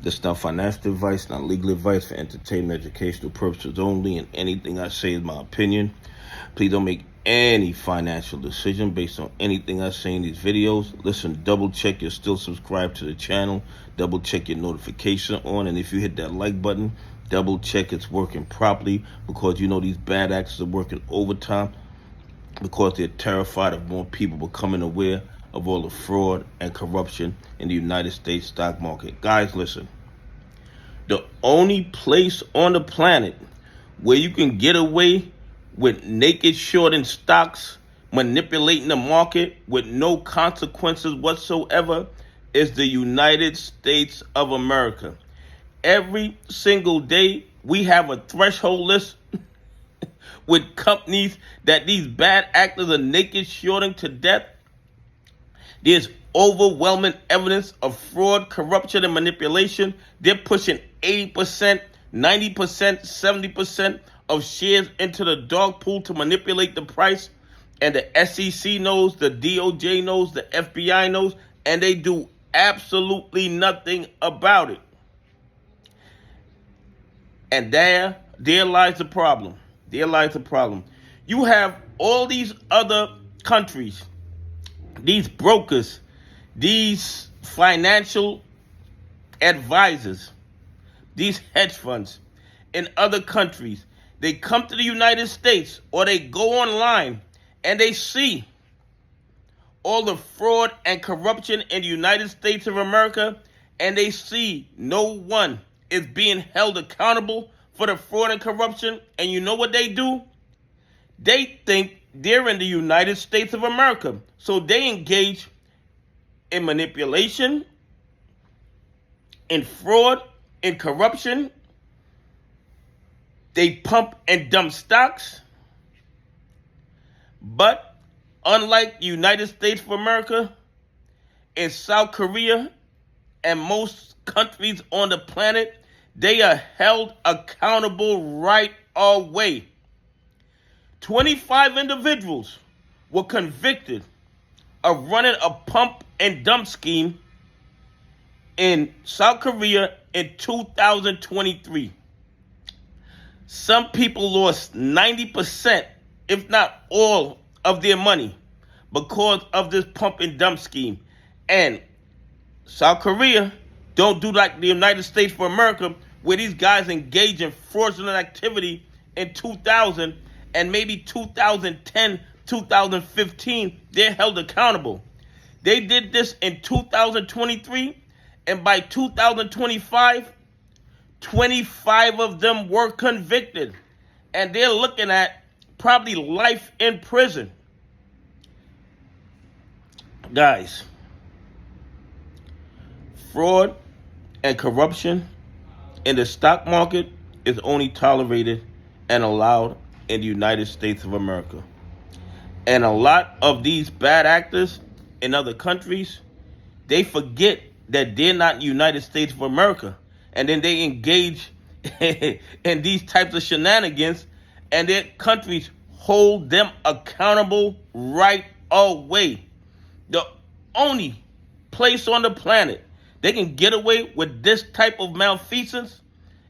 This is not financial advice, not legal advice, for entertainment, educational purposes only, and anything I say is my opinion. Please don't make any financial decision based on anything I say in these videos. Listen, double check you're still subscribed to the channel. Double check your notification on, and if you hit that like button, double check it's working properly, because you know these bad actors are working overtime because they're terrified of more people becoming aware of all the fraud and corruption in the United States stock market. Guys, listen. The only place on the planet where you can get away with naked shorting stocks, manipulating the market with no consequences whatsoever is the United States of America. Every single day, we have a threshold list with companies that these bad actors are naked shorting to death. There's overwhelming evidence of fraud, corruption, and manipulation. They're pushing 80%, 90%, 70% of shares into the dog pool to manipulate the price. And the SEC knows, the DOJ knows, the FBI knows, and they do absolutely nothing about it. And there lies the problem. There lies the problem. You have all these other countries, these brokers, these financial advisors, these hedge funds in other countries. They come to the United States, or they go online and they see all the fraud and corruption in the United States of America, and they see no one is being held accountable for the fraud and corruption. And you know what they do? They think they're in the United States of America. So they engage in manipulation, in fraud, in corruption. They pump and dump stocks. But unlike the United States of America, in South Korea and most countries on the planet, they are held accountable right away. 25 individuals were convicted of running a pump and dump scheme in South Korea in 2023. Some people lost 90%, if not all, of their money because of this pump and dump scheme. And South Korea don't do like the United States of America, where these guys engage in fraudulent activity in 2000 and maybe 2010, 2015, they're held accountable. They did this in 2023, and by 2025, 25 of them were convicted, and they're looking at probably life in prison. Guys, fraud and corruption in the stock market is only tolerated and allowed in the United States of America. And a lot of these bad actors in other countries, they forget that they're not the United States of America. And then they engage in these types of shenanigans, and their countries hold them accountable right away. The only place on the planet they can get away with this type of malfeasance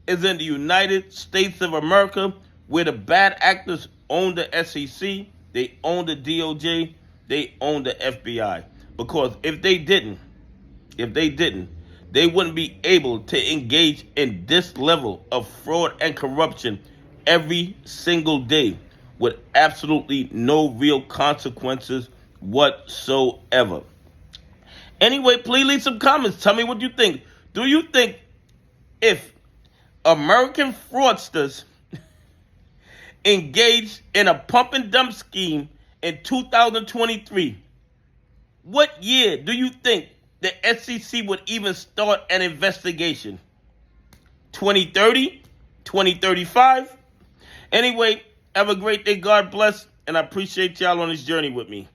is in the United States of America, where the bad actors own the SEC, they own the DOJ, they own the FBI. Because if they didn't, they wouldn't be able to engage in this level of fraud and corruption every single day with absolutely no real consequences whatsoever. Anyway, please leave some comments. Tell me what you think. Do you think if American fraudsters engaged in a pump and dump scheme in 2023, what year do you think the SEC would even start an investigation? 2030? 2035? Anyway, have a great day. God bless. And I appreciate y'all on this journey with me.